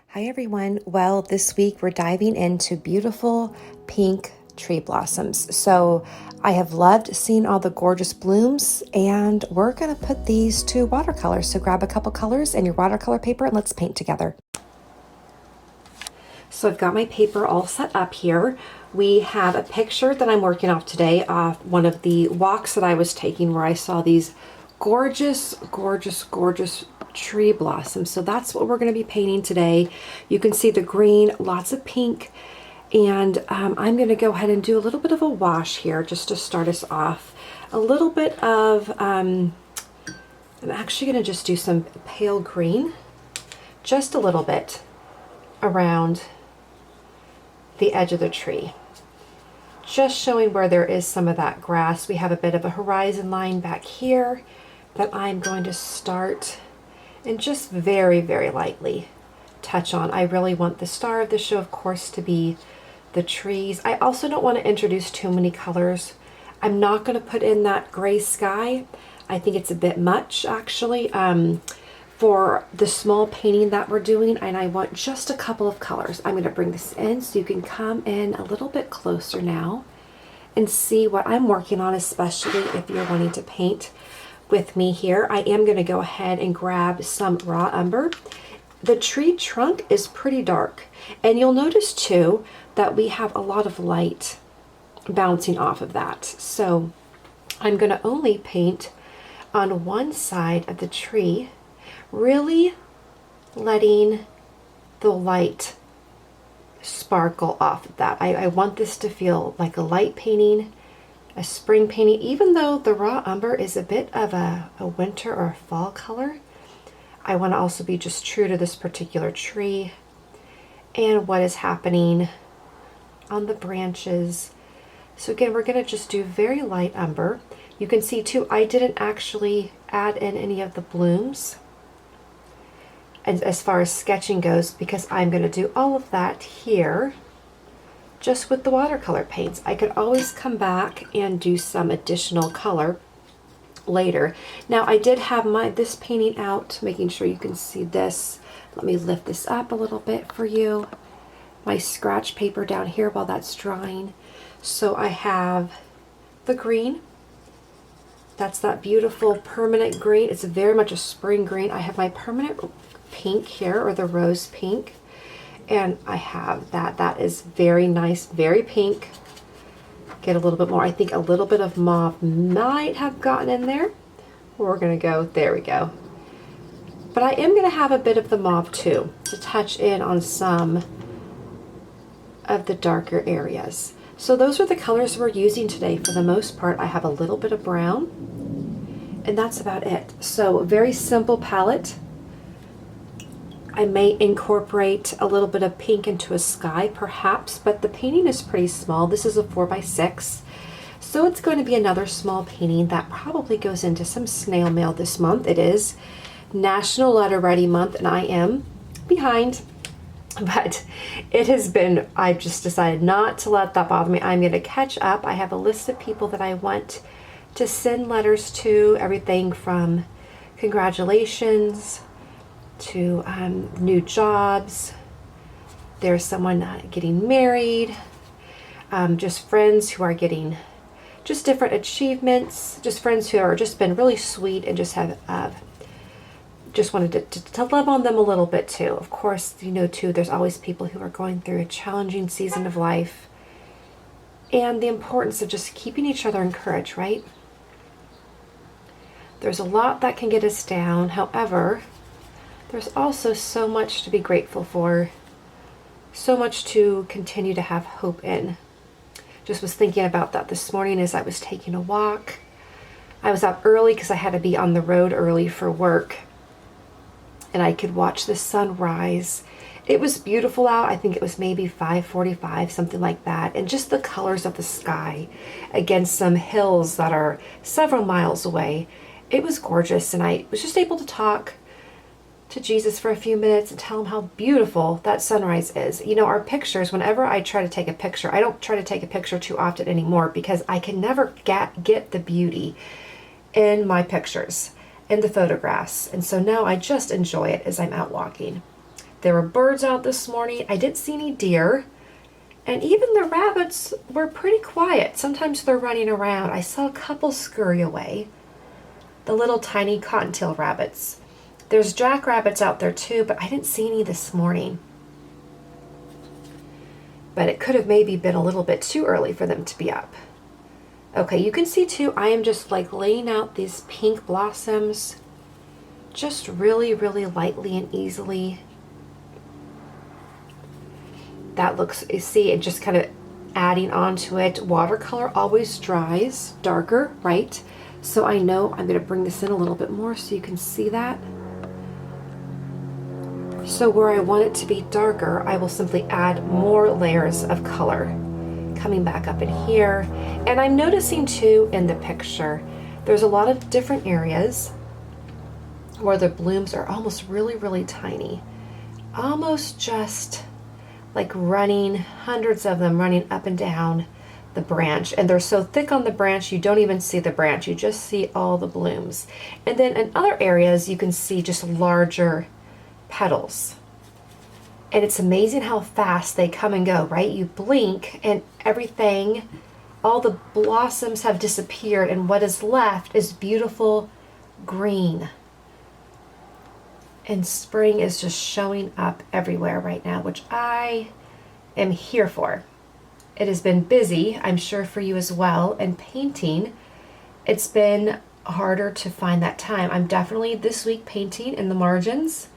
Hi everyone. Well, this week we're diving into beautiful pink tree blossoms. So I have loved seeing all the gorgeous blooms, and we're going to put these to watercolor. So grab a couple colors and your watercolor paper and let's paint together. So I've got my paper all set up here. We have a picture that I'm working off today off one of the walks that I was taking where I saw these gorgeous, gorgeous, gorgeous tree blossoms. So that's what we're going to be painting today. You can see the green, lots of pink, and I'm going to go ahead and do a little bit of a wash here just to start us off. A little bit of, I'm actually going to just do some pale green, just a little bit around the edge of the tree. Just showing where there is some of that grass. We have a bit of a horizon line back here that I'm going to start and just very, very lightly touch on. I really want the star of the show, of course, to be the trees. I also don't want to introduce too many colors. I'm not going to put in that gray sky. I think it's a bit much, actually, for the small painting that we're doing, and I want just a couple of colors. I'm going to bring this in so you can come in a little bit closer now and see what I'm working on, especially if you're wanting to paint with me here. I am going to go ahead and grab some raw umber. The tree trunk is pretty dark, and you'll notice too that we have a lot of light bouncing off of that. So I'm going to only paint on one side of the tree, really letting the light sparkle off of that. I want this to feel like a light painting, a spring painting, even though the raw umber is a bit of a winter or a fall color. I want to also be just true to this particular tree and what is happening on the branches. So again, we're going to just do very light umber. You can see too, I didn't actually add in any of the blooms as far as sketching goes, because I'm going to do all of that here just with the watercolor paints. I could always come back and do some additional color later. Now I did have this painting out, making sure you can see this. Let me lift this up a little bit for you. My scratch paper down here while that's drying. So I have the green. That's that beautiful permanent green. It's very much a spring green. I have my permanent pink here, or the rose pink, and I have that is very nice, very pink. Get a little bit more. I think a little bit of mauve might have gotten in there. We're gonna go, there we go. But I am gonna have a bit of the mauve too, to touch in on some of the darker areas. So those are the colors we're using today for the most part. I have a little bit of brown, and that's about it. So very simple palette. I may incorporate a little bit of pink into a sky perhaps, but the painting is pretty small. This is a 4x6, so it's going to be another small painting that probably goes into some snail mail this month. It is National Letter Writing Month, and I am behind, but it has been, I've just decided not to let that bother me. I'm going to catch up. I have a list of people that I want to send letters to, everything from congratulations to new jobs. There's someone getting married, just friends who are getting just different achievements, just friends who are just been really sweet and just have just wanted to love on them a little bit too. Of course, you know too, there's always people who are going through a challenging season of life, and the importance of just keeping each other encouraged, right? There's a lot that can get us down. However, there's also so much to be grateful for, so much to continue to have hope in. Just was thinking about that this morning as I was taking a walk. I was up early because I had to be on the road early for work, and I could watch the sun rise. It was beautiful out. I think it was maybe 5:45, something like that. And just the colors of the sky against some hills that are several miles away. It was gorgeous, and I was just able to talk to Jesus for a few minutes and tell him how beautiful that sunrise is. You know, our pictures, whenever I try to take a picture, I don't try to take a picture too often anymore because I can never get the beauty in my pictures, in the photographs. And so now I just enjoy it as I'm out walking. There were birds out this morning. I didn't see any deer. And even the rabbits were pretty quiet. Sometimes they're running around. I saw a couple scurry away. The little tiny cottontail rabbits. There's jackrabbits out there too, but I didn't see any this morning. But it could have maybe been a little bit too early for them to be up. Okay, you can see too, I am just like laying out these pink blossoms just really, really lightly and easily. That looks, you see, it just kind of adding onto it. Watercolor always dries darker, right? So I know I'm going to bring this in a little bit more so you can see that. So where I want it to be darker, I will simply add more layers of color. Coming back up in here. And I'm noticing too in the picture, there's a lot of different areas where the blooms are almost really, really tiny. Almost just like running, hundreds of them running up and down the branch. And they're so thick on the branch, you don't even see the branch. You just see all the blooms. And then in other areas, you can see just larger petals. And it's amazing how fast they come and go, right? You blink and everything, all the blossoms have disappeared, and what is left is beautiful green. And spring is just showing up everywhere right now, which I am here for. It has been busy, I'm sure for you as well, and painting, it's been harder to find that time. I'm definitely this week painting in the margins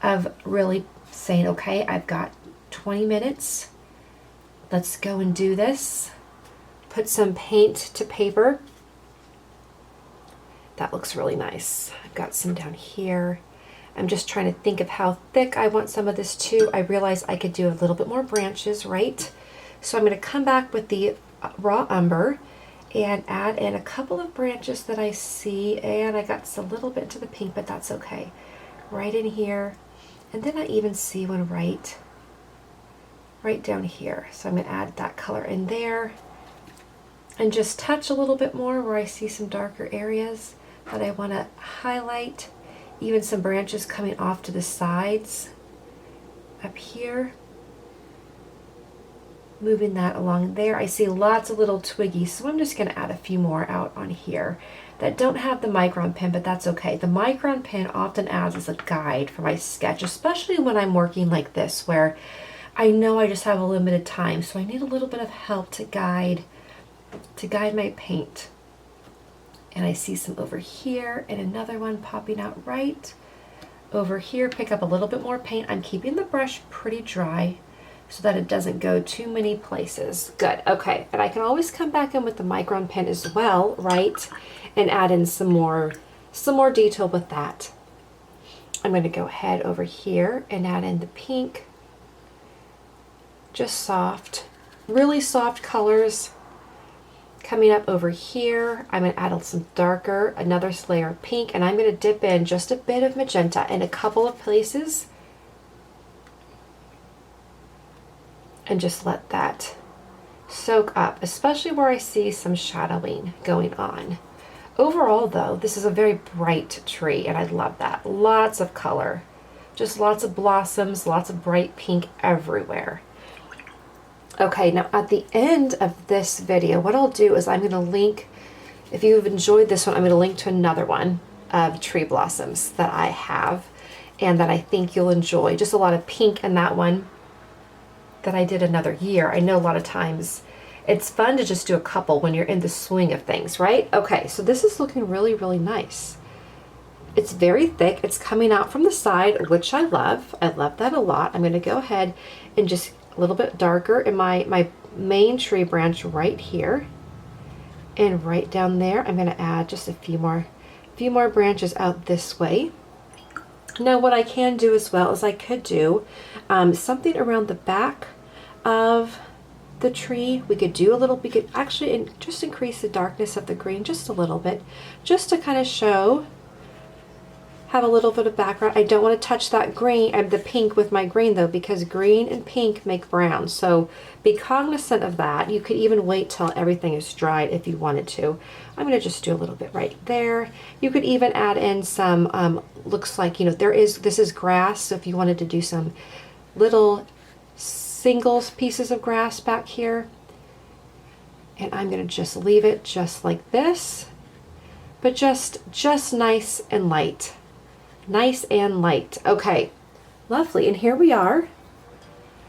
of really saying, okay, I've got 20 minutes. Let's go and do this. Put some paint to paper. That looks really nice. I've got some down here. I'm just trying to think of how thick I want some of this too. I realize I could do a little bit more branches, right? So I'm going to come back with the raw umber and add in a couple of branches that I see, and I got a little bit to the pink, but that's okay. Right in here, and then I even see one right down here. So I'm going to add that color in there and just touch a little bit more where I see some darker areas that I want to highlight. Even some branches coming off to the sides up here. Moving that along there. I see lots of little twiggies, so I'm just going to add a few more out on here that don't have the Micron pen, but that's okay. The Micron pen often adds as a guide for my sketch, especially when I'm working like this, where I know I just have a limited time, so I need a little bit of help to guide my paint. And I see some over here and another one popping out right over here. Pick up a little bit more paint. I'm keeping the brush pretty dry so that it doesn't go too many places. Good, okay. And I can always come back in with the Micron pen as well, right? And add in some more detail with that. I'm going to go ahead over here and add in the pink. Just soft, really soft colors. Coming up over here, I'm going to add some darker, another layer of pink, and I'm going to dip in just a bit of magenta in a couple of places. And just let that soak up, especially where I see some shadowing going on. Overall though, this is a very bright tree, and I love that. Lots of color, just lots of blossoms, lots of bright pink everywhere. Okay, now at the end of this video, what I'll do is I'm going to link, if you've enjoyed this one, I'm going to link to another one of tree blossoms that I have and that I think you'll enjoy. Just a lot of pink in that one that I did another year. I know a lot of times it's fun to just do a couple when you're in the swing of things, right? Okay, so this is looking really, really nice. It's very thick. It's coming out from the side, which I love. I love that a lot. I'm going to go ahead and just a little bit darker in my main tree branch right here, and right down there I'm going to add just a few more branches out this way. Now what I can do as well is I could do something around the back of the tree. We could actually just increase the darkness of the green just a little bit, just to kind of show have a little bit of background. I don't want to touch that green and the pink with my green though, because green and pink make brown. So be cognizant of that. You could even wait till everything is dried if you wanted to. I'm going to just do a little bit right there. You could even add in some, looks like, you know, this is grass. So if you wanted to do some little singles pieces of grass back here, and I'm going to just leave it just like this, but just nice and light. Nice and light. Okay, lovely. And here we are.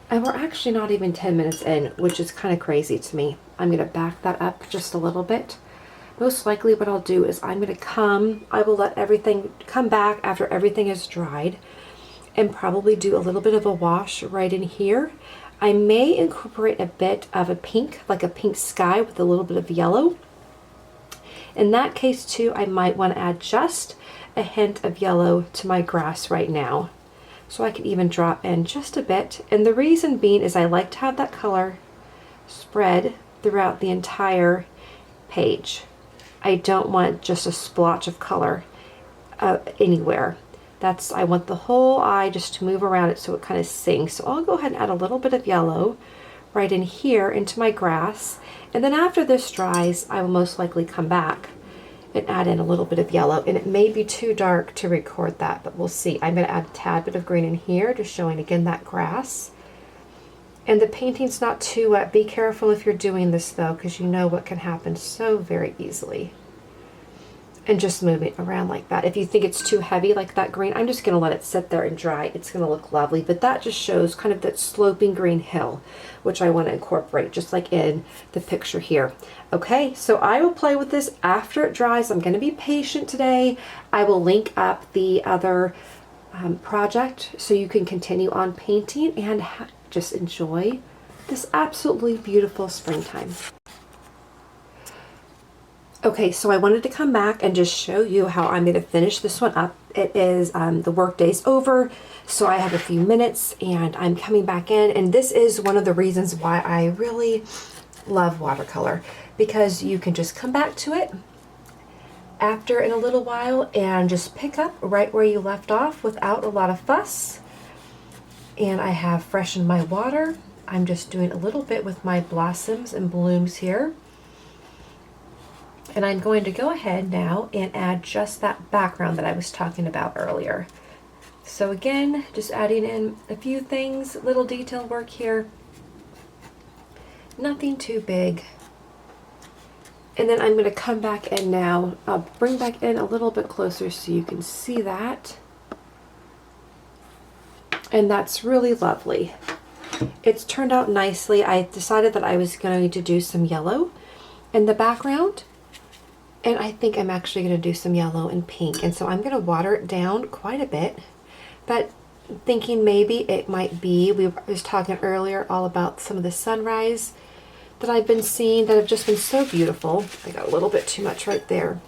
And we're actually not even 10 minutes in, which is kind of crazy to me. I'm going to back that up just a little bit. Most likely what I'll do is I will let everything come back after everything is dried and probably do a little bit of a wash right in here. I may incorporate a bit of a pink, like a pink sky with a little bit of yellow. In that case too, I might want to add just a hint of yellow to my grass right now. So I can even drop in just a bit. And the reason being is I like to have that color spread throughout the entire page. I don't want just a splotch of color anywhere. I want the whole eye just to move around it so it kind of sinks. So I'll go ahead and add a little bit of yellow right in here into my grass. And then after this dries, I will most likely come back and add in a little bit of yellow. And it may be too dark to record that, but we'll see. I'm going to add a tad bit of green in here, just showing again that grass. And the painting's not too wet. Be careful if you're doing this though, because you know what can happen so very easily. And just move it around like that. If you think it's too heavy like that green, I'm just going to let it sit there and dry. It's going to look lovely, but that just shows kind of that sloping green hill, which I want to incorporate just like in the picture here. Okay, so I will play with this after it dries. I'm going to be patient today. I will link up the other project so you can continue on painting and just enjoy this absolutely beautiful springtime. Okay, so I wanted to come back and just show you how I'm going to finish this one up. It is the work day's over, so I have a few minutes and I'm coming back in. And this is one of the reasons why I really love watercolor, because you can just come back to it after in a little while and just pick up right where you left off without a lot of fuss. And I have freshened my water. I'm just doing a little bit with my blossoms and blooms here. And I'm going to go ahead now and add just that background that I was talking about earlier. So again, just adding in a few things, little detail work here. Nothing too big. And then I'm going to come back in now. I'll bring back in a little bit closer so you can see that. And that's really lovely. It's turned out nicely. I decided that I was going to do some yellow in the background. And I think I'm actually going to do some yellow and pink. And so I'm going to water it down quite a bit. But thinking maybe it might be, I was talking earlier all about some of the sunrise that I've been seeing that have just been so beautiful. I got a little bit too much right there.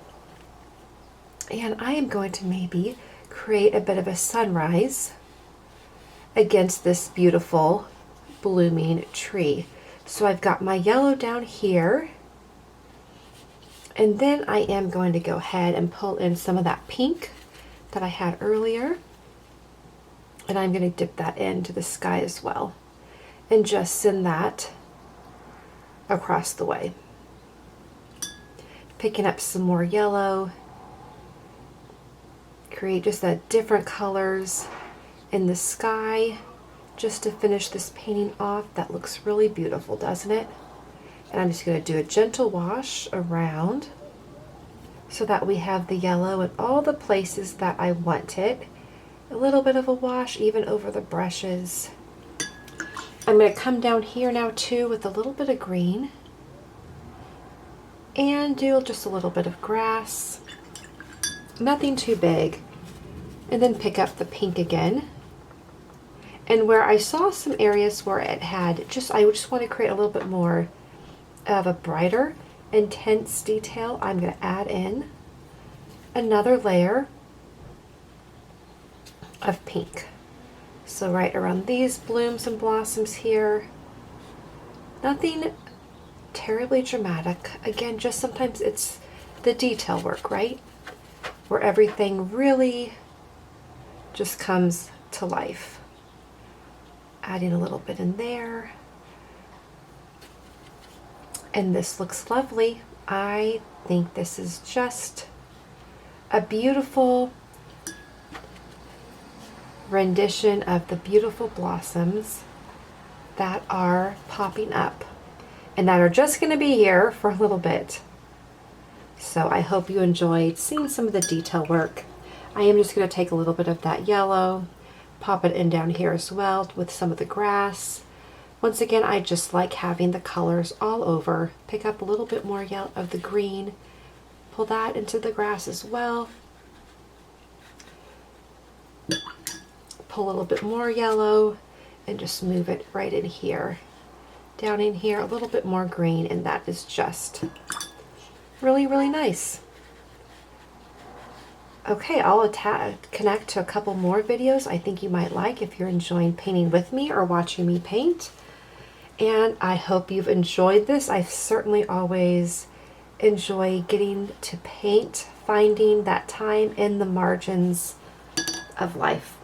And I am going to maybe create a bit of a sunrise against this beautiful blooming tree. So I've got my yellow down here. And then I am going to go ahead and pull in some of that pink that I had earlier. And I'm going to dip that into the sky as well. And just send that across the way. Picking up some more yellow. Create just the different colors in the sky just to finish this painting off. That looks really beautiful, doesn't it? And I'm just going to do a gentle wash around so that we have the yellow in all the places that I want it. A little bit of a wash even over the brushes. I'm going to come down here now too with a little bit of green and do just a little bit of grass. Nothing too big. And then pick up the pink again. And where I saw some areas where it had I just want to create a little bit more of a brighter, intense detail, I'm going to add in another layer of pink. So right around these blooms and blossoms here. Nothing terribly dramatic. Again, just sometimes it's the detail work, right? Where everything really just comes to life. Adding a little bit in there. And this looks lovely. I think this is just a beautiful rendition of the beautiful blossoms that are popping up and that are just going to be here for a little bit. So I hope you enjoyed seeing some of the detail work. I am just going to take a little bit of that yellow, pop it in down here as well with some of the grass. Once again, I just like having the colors all over. Pick up a little bit more yellow of the green, pull that into the grass as well. Pull a little bit more yellow and just move it right in here. Down in here, a little bit more green, and that is just really, really nice. Okay, I'll connect to a couple more videos I think you might like if you're enjoying painting with me or watching me paint. And I hope you've enjoyed this. I certainly always enjoy getting to paint, finding that time in the margins of life.